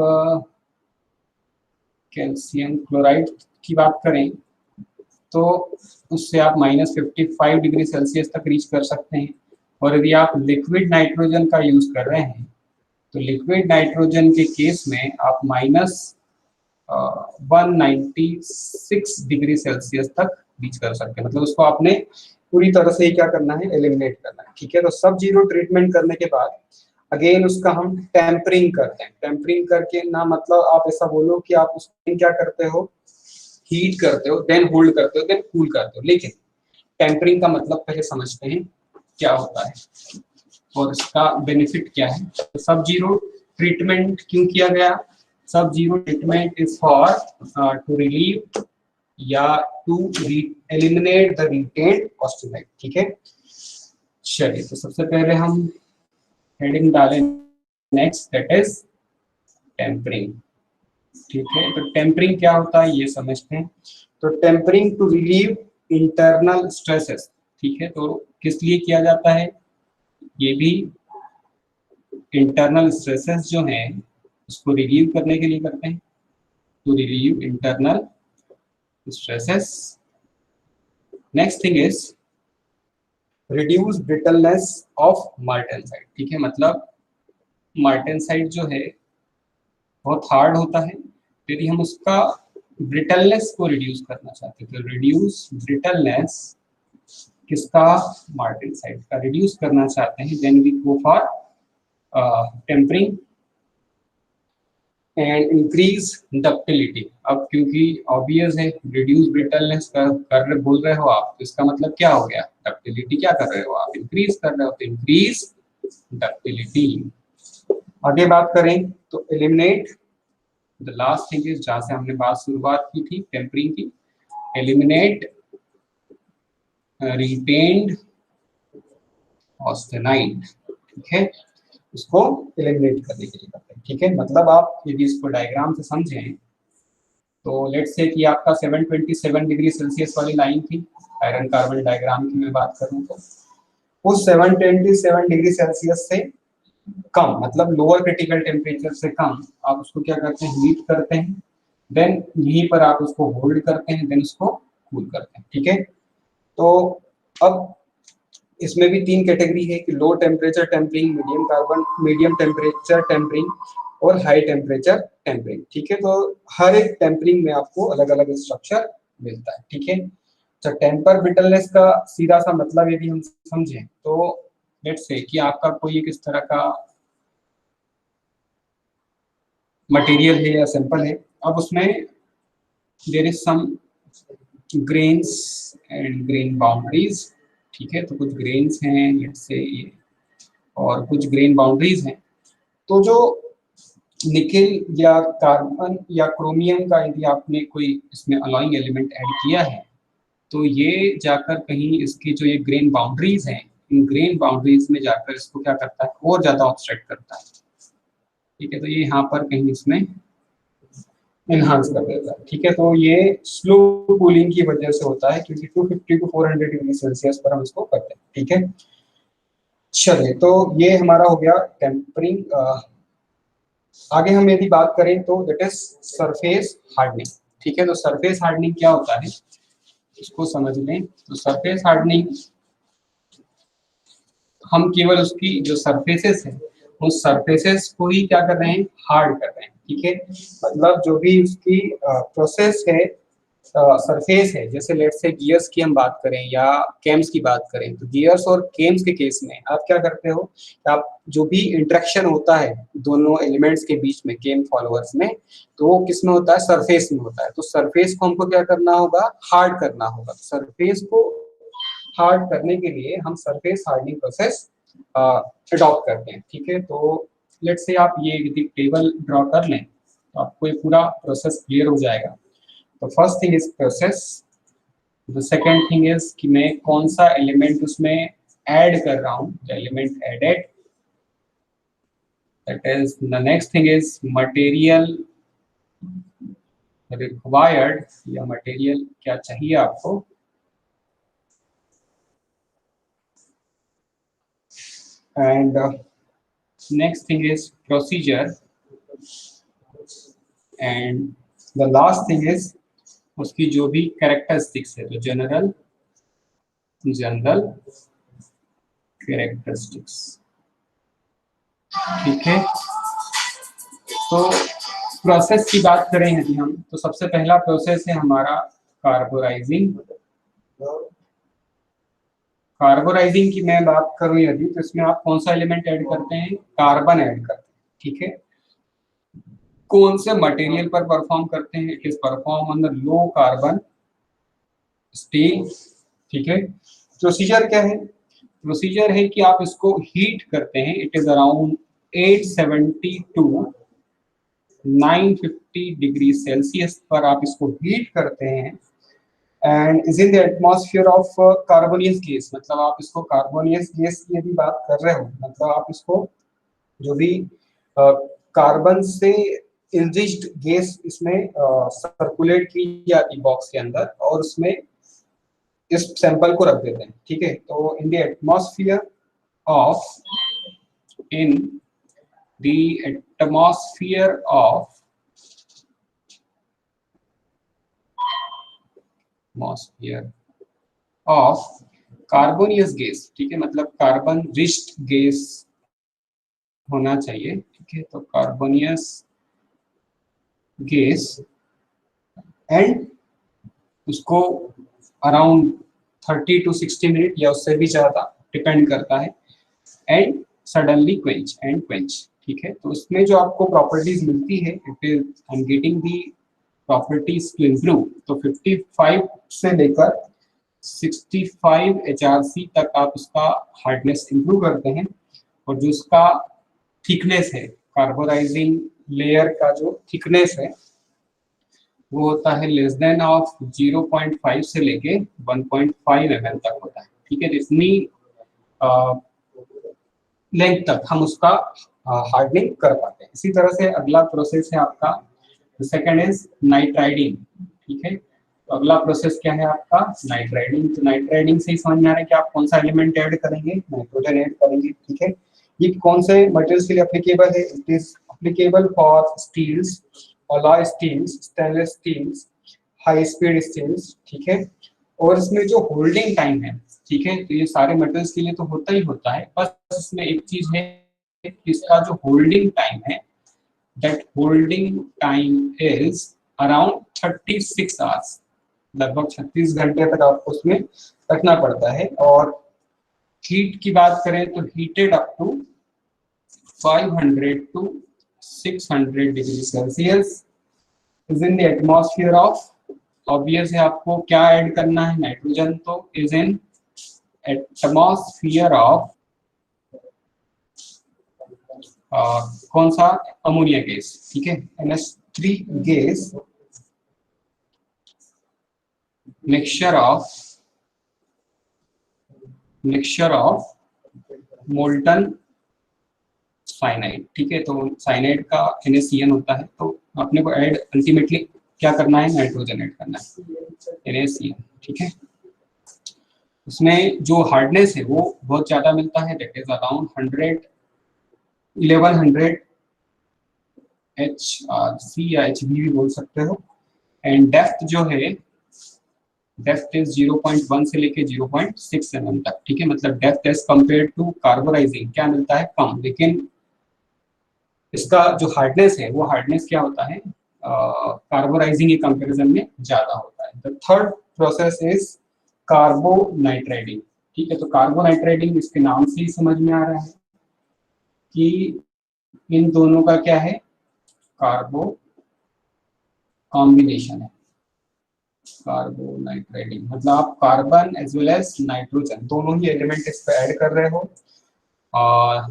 कैल्शियम क्लोराइड की बात करें तो उससे आप -55 डिग्री सेल्सियस तक रीच कर सकते हैं। और यदि आप लिक्विड नाइट्रोजन का यूज कर रहे हैं, तो लिक्विड नाइट्रोजन के केस में आप -196 डिग्री सेल्सियस तक रीच कर सकते हैं। मतलब उसको आपने पूरी तरह से ही क्या करना है, एलिमिनेट करना है, ठीक है। तो सब जीरो ट्रीटमेंट करने के बाद अगेन उसका हम टेम्परिंग करते हैं। टेम्परिंग करके ना मतलब आप ऐसा बोलो कि आप उसमें क्या करते हो, हीट करते हो, देन होल्ड करते हो, देन कूल करते हो, लेकिन टेम्परिंग का मतलब पहले समझते हैं क्या होता है और इसका बेनिफिट क्या है। तो सब जीरो ट्रीटमेंट क्यों किया गया? Sub zero treatment is for to relieve या to eliminate the retained austenite, ठीक है। चलिए, तो सबसे पहले हम हेडिंग डालें नेक्स्ट, दैट इज टेम्परिंग, ठीक है। तो टेम्परिंग क्या होता है ये समझते हैं। तो tempering to relieve internal stresses, ठीक है। तो किस लिए किया जाता है? ये भी इंटरनल स्ट्रेसेस जो हैं उसको रिलीव करने के लिए करते हैं, to relieve internal stresses. Next thing is reduce brittleness of martensite, ठीक है। मतलब मार्टेनसाइट जो है बहुत हार्ड होता है, यदि हम उसका ब्रिटलनेस को रिड्यूस करना चाहते हैं, तो रिड्यूस ब्रिटलनेस किसका? मार्टेनसाइट का रिड्यूस करना चाहते हैं, then we go for tempering and increase ductility. अब क्योंकि ऑब्वियस है, रिड्यूस ब्रिटलनेस कर बोल रहे हो आप, तो इसका मतलब क्या हो गया? डक्टिलिटी क्या कर रहे हो आप? इंक्रीज कर रहे हो, तो इंक्रीज डक्टिलिटी। आगे बात करें तो eliminate the last thing is, जहां से हमने बात शुरुआत की थी टेम्परिंग की, एलिमिनेट रिटेन्ड ऑस्टेनाइट, ठीक है। उसको एलिमिनेट करने के लिए करते हैं, ठीक है। मतलब आप यदि इसको डायग्राम से समझें तो लेट्स से कि आपका 727 डिग्री सेल्सियस वाली लाइन थी, आयरन कार्बन डायग्राम की मैं बात करूं तो उस 727 डिग्री सेल्सियस से कम, मतलब लोअर क्रिटिकल टेम्परेचर से कम, आप उसको क्या करते हैं? हीट करते हैं, देन यहीं पर आप उसको होल्ड करते हैं, देन उसको कूल करते हैं, ठीक है। तो अब इसमें भी तीन कैटेगरी है कि low temperature tempering, medium temperature tempering और हाई टेम्परेचर टेम्परिंग, ठीक है। तो हर एक टेम्परिंग में आपको अलग अलग स्ट्रक्चर मिलता है, ठीक है। तो टेम्पर ब्रिटलनेस का सीधा सा मतलब यदि हम समझें तो लेट्स से कि आपका कोई एक इस तरह का मटेरियल है या सैंपल है, अब उसमें there is some grains and grain boundaries, ठीक है। तो कुछ ग्रेन्स हैं लेट्स से ये, और कुछ ग्रेन बाउंड्रीज हैं। तो जो निकेल या कार्बन या क्रोमियम का यदि आपने कोई इसमें अलॉइंग एलिमेंट ऐड किया है, तो ये जाकर कहीं इसकी जो ये ग्रेन बाउंड्रीज हैं, इन ग्रेन बाउंड्रीज में जाकर इसको क्या करता है? और ज्यादा ऑब्स्ट्रक्ट करता है, ठीक है। तो ये यहाँ पर कहीं इसमें इनहांस कर देता है, ठीक है। तो ये स्लो कूलिंग की वजह से होता है, क्योंकि 250 टू 400 डिग्री सेल्सियस पर हम इसको करते हैं, ठीक है। चलिए, तो ये हमारा हो गया टेम्परिंग। आगे हम यदि बात करें तो दैट इज सरफेस हार्डनिंग, ठीक है। तो सरफेस हार्डनिंग क्या होता है इसको समझ लें। तो सरफेस हार्डनिंग हम केवल उसकी जो सरफेसेस है उस सरफेसेस को ही क्या कर रहे हैं? हार्ड कर रहे हैं, ठीक है। मतलब जो भी उसकी प्रोसेस है, सरफेस है, जैसे लेट्स से गियर्स की हम बात करें या केम्स की बात करें, तो गियर्स और केम्स के केस में आप क्या करते हो? आप जो भी इंटरेक्शन होता है दोनों एलिमेंट्स के बीच में, केम फॉलोअर्स में, तो वो किस में होता है? सरफेस में होता है। तो सरफेस को हमको क्या करना होगा? हार्ड करना होगा। सरफेस को हार्ड करने के लिए हम सरफेस हार्डनिंग प्रोसेस अडॉप्ट करते हैं, ठीक है। तो लेट्स से आप ये यदि टेबल ड्रॉ कर लें तो आपको ये पूरा प्रोसेस क्लियर हो जाएगा। तो first thing is process, the second thing is कि मैं कौन सा एलिमेंट उसमें ऐड कर रहा हूँ, the element added, that is the next thing is material required, या मटेरियल क्या चाहिए आपको, and next thing is procedure, and the last thing is उसकी जो भी कैरेक्टरिस्टिक्स है, तो जनरल कैरेक्टरिस्टिक्स। ठीक है, तो प्रोसेस की बात करें यदि हम, तो सबसे पहला प्रोसेस है हमारा कार्बोराइजिंग। कार्बोराइजिंग की मैं बात करूं यदि, तो इसमें आप कौन सा एलिमेंट ऐड करते हैं, कार्बन ऐड करते हैं। ठीक है, कौन से मटेरियल पर परफॉर्म करते हैं, it is perform on the low carbon steel. ठीक है, प्रोसीजर क्या है, प्रोसीजर है कि आप इसको हीट करते हैं, it is around 870 to 950 degree Celsius पर आप इसको हीट करते हैं, and is in the atmosphere of carbonaceous gas. मतलब आप इसको कार्बोनियस गैस की यदि बात कर रहे हो, मतलब आप इसको जो भी कार्बन से इनरिच्ड गैस इसमें सर्कुलेट की जाती बॉक्स के अंदर, और उसमें इस सैंपल को रख देते हैं। ठीक है, तो in the atmosphere of, in the atmosphere of carbonaceous gas. ठीक है, मतलब कार्बन रिच्ड गैस होना चाहिए। ठीक है, तो कार्बोनियस गैस, एंड उसको अराउंड 30 टू 60 मिनट या उससे भी ज़्यादा, डिपेंड करता है, एंड सडनली क्वेंच। ठीक है, तो उसमें जो आपको प्रॉपर्टीज मिलती है, it is I am getting the properties to improve. तो 55 से लेकर 65 HRC तक आप उसका हार्डनेस इंप्रूव करते हैं, और जो उसका थिकनेस है, कार्बोराइजिंग लेयर का जो थिकनेस है वो होता है लेस देन ऑफ 0.5 से लेके 1.5 mm तक होता है। ठीक है, जितनी लेंथ तक हम उसका हार्डनिंग कर पाते हैं। इसी तरह से अगला प्रोसेस है आपका, सेकंड इज नाइट्राइडिंग। ठीक है, तो अगला प्रोसेस क्या है आपका, नाइट्राइडिंग। तो नाइट्राइडिंग से ही समझ में आ रहा है कि आप कौन सा एलिमेंट ऐड करेंगे, नाइट्रोजन ऐड करेंगे। ठीक है, ये कौन से मटेरियल्स के लिए एप्लीकेबल है, it is applicable for steels, alloy steels, stainless steels, high speed steels. ठीक है, और इसमें जो होल्डिंग टाइम है, ठीक है, तो ये सारे मटेरियल्स के लिए तो होता ही होता है, बस इसमें एक चीज है, इसका जो होल्डिंग टाइम है, that holding time is around 36 hours. लगभग 36 घंटे तक आपको उसमें रखना पड़ता है। और हीट की बात करें तो heated up to 500 to 600 degree Celsius is in the atmosphere of, obvious है आपको क्या ऐड करना है, नाइट्रोजन, तो इज इन एटमॉस्फेयर ऑफ कौन सा, अमोनिया गैस। ठीक है, NH3 gas, mixture of molten cyanide. ठीक है, तो साइनाइड का NaCN होता है, तो अपने को ऐड अल्टीमेटली क्या करना है, नाइट्रोजन ऐड करना है, NaCN। ठीक है, उसमें जो हार्डनेस है वो बहुत ज्यादा मिलता है, दैट इज अराउंड 1100 HRC या HB भी बोल सकते हो, एंड डेप्थ जो है, डेप्थ इज 0.1 से लेके 0.6 mm तक। ठीक है, मतलब depth as compare to carburising क्या मिलता है, कम, लेकिन इसका जो हार्डनेस है वो हार्डनेस क्या होता है, कार्बोराइजिंग के कंपैरिजन में ज्यादा होता है। The third process is carbonitriding. ठीक है, तो कार्बोनाइट्राइडिंग इसके नाम से ही समझ में आ रहा है कि इन दोनों का क्या है, कार्बो कॉम्बिनेशन है। कार्बोनाइट्राइडिंग मतलब आप carbon as well as nitrogen दोनों ही एलिमेंट इस पे ऐड कर रहे हो। और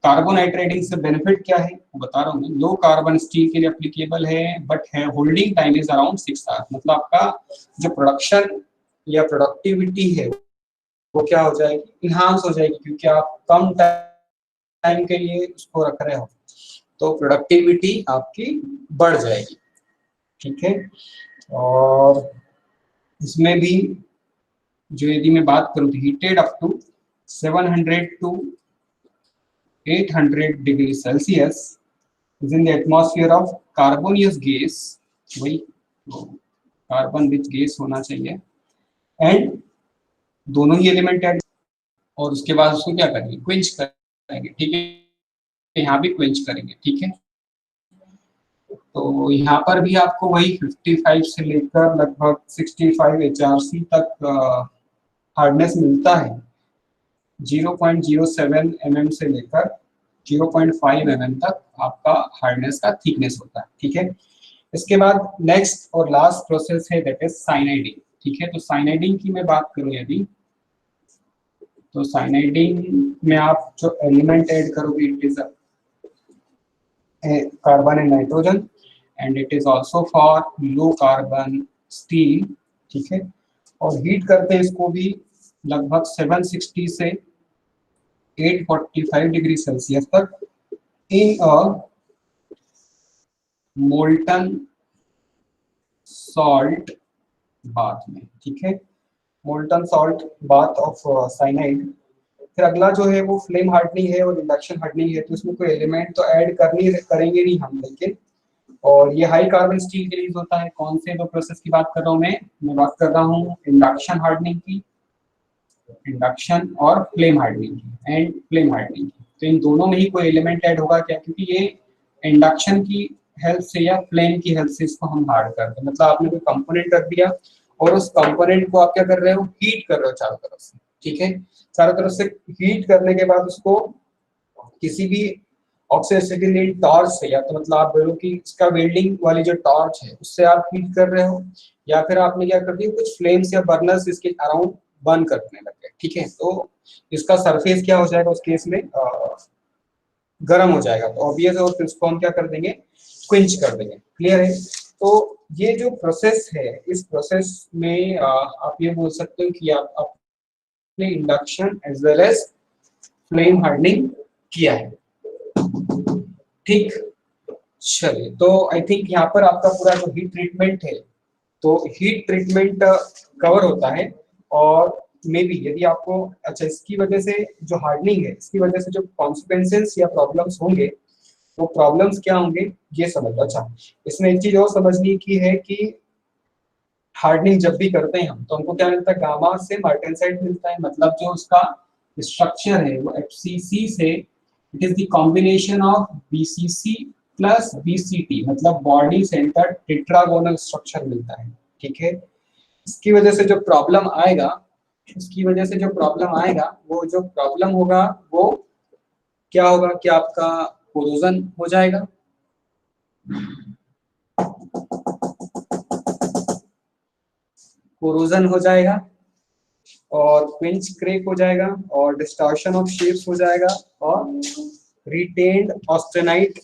कार्बोनाइट्राइडिंग से बेनिफिट क्या है वो बता रहा हूँ मैं, लो कार्बन स्टील के लिए एप्लीकेबल है, बट है holding time is around 6 hours. मतलब आपका जो प्रोडक्शन या प्रोडक्टिविटी है वो क्या हो जाएगी, इन्हांस हो जाएगी, क्योंकि आप कम टाइम के लिए उसको रख रहे हो, तो प्रोडक्टिविटी आपकी बढ़ जाएगी। ठीक है, और इसमें भी जो यदि मैं बात करूँ तो heated up to 700 to 800 degree Celsius is in the atmosphere of carbonaceous gas, वही कार्बन विच गैस होना चाहिए, एंड दोनों ही एलिमेंट ऐड, और उसके बाद उसको क्या करेंगे, क्विंच करेंगे। ठीक है, यहाँ भी क्विंच करेंगे। ठीक है, तो यहाँ पर भी आपको वही 55 से लेकर लगभग 65 HRC तक हार्डनेस मिलता है। 0.07 mm से लेकर 0.5 mm तक आपका हार्डनेस का थिकनेस होता है। ठीक है, इसके बाद नेक्स्ट और लास्ट प्रोसेस है दैट इज साइनाइडिंग। ठीक है, तो साइनाइडिंग की मैं बात करूं यदि, तो साइनाइडिंग में आप जो एलिमेंट ऐड करोगे it is carbon and nitrogen, and it is also for low carbon steel. ठीक है, और हीट करते हैं इसको भी लगभग 760 से 845 डिग्री सेल्सियस तक इन अ मोल्टन सॉल्ट बाथ में। ठीक है, molten salt bath of cyanide. फिर अगला जो है वो फ्लेम हार्डनिंग है और इंडक्शन हार्डनिंग है, तो इसमें कोई एलिमेंट तो ऐड करनी करेंगे नहीं हम, लेकिन और ये हाई कार्बन स्टील के लिए होता है। कौन से दो प्रोसेस की बात कर रहा हूँ मैं बात कर रहा हूँ इंडक्शन हार्डनिंग की, इंडक्शन और फ्लेम हार्डनिंग की, एंड फ्लेम हार्डनिंग की। तो इन दोनों में ही कोई एलिमेंट ऐड होगा क्या, क्योंकि ये इंडक्शन की हेल्प से या फ्लेम की हेल्प से इसको हम हार्ड करते हैं। मतलब आपने कोई कंपोनेंट रख दिया और उस कंपोनेंट को आप क्या कर रहे हो, हीट कर रहे हो चारों तरफ से। ठीक है, चारों तरफ से हीट करने के बाद उसको किसी भी ऑक्सीडेटिव टॉर्च से, या तो मतलब आप बोलो कि इसका वेल्डिंग वाली जो टॉर्च है उससे आप हीट कर रहे हो, या फिर आपने क्या कर दिया, कुछ फ्लेम्स या बर्नर्स इसके अराउंड बर्न करने लग गए। ठीक है, तो इसका सरफेस क्या हो जाएगा उस केस में, गर्म हो जाएगा, तो ऑब्वियस है, और फिर उसको हम क्या कर देंगे, क्विंच कर देंगे। क्लियर है, तो ये जो प्रोसेस है, इस प्रोसेस में आप ये बोल सकते हो कि आप अपने induction as well as flame hardening किया है। ठीक, चलिए, तो आई थिंक यहाँ पर आपका पूरा जो हीट ट्रीटमेंट है, तो हीट ट्रीटमेंट कवर होता है। और मे बी यदि आपको, अच्छा, इसकी वजह से जो हार्डनिंग है, इसकी वजह से जो कॉन्सिक्वेंसेस या प्रॉब्लम्स होंगे, वो प्रॉब्लम्स क्या होंगे ये समझ लो। अच्छा, इसमें एक चीज और समझने की है कि हार्डनिंग जब भी करते हैं हम, तो हमको क्या मिलता है, गामा से मार्टेनसाइट मिलता है। मतलब जो उसका स्ट्रक्चर है वो FCC से, it is the combination of BCC plus BCT, मतलब बॉडी सेंटर टेट्रागोनल स्ट्रक्चर मिलता है। ठीक है, इसकी वजह से जो प्रॉब्लम आएगा, इसकी वजह से जो प्रॉब्लम आएगा, वो जो प्रॉब्लम होगा वो क्या होगा कि आपका कोरोजन हो जाएगा, कोरोजन हो जाएगा, और पिंच क्रैक हो जाएगा, और डिस्टॉर्शन ऑफ शेप्स हो जाएगा, और रिटेन्ड ऑस्टेनाइट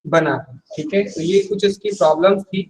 बना। ठीक है, तो ये कुछ इसकी प्रॉब्लम्स थी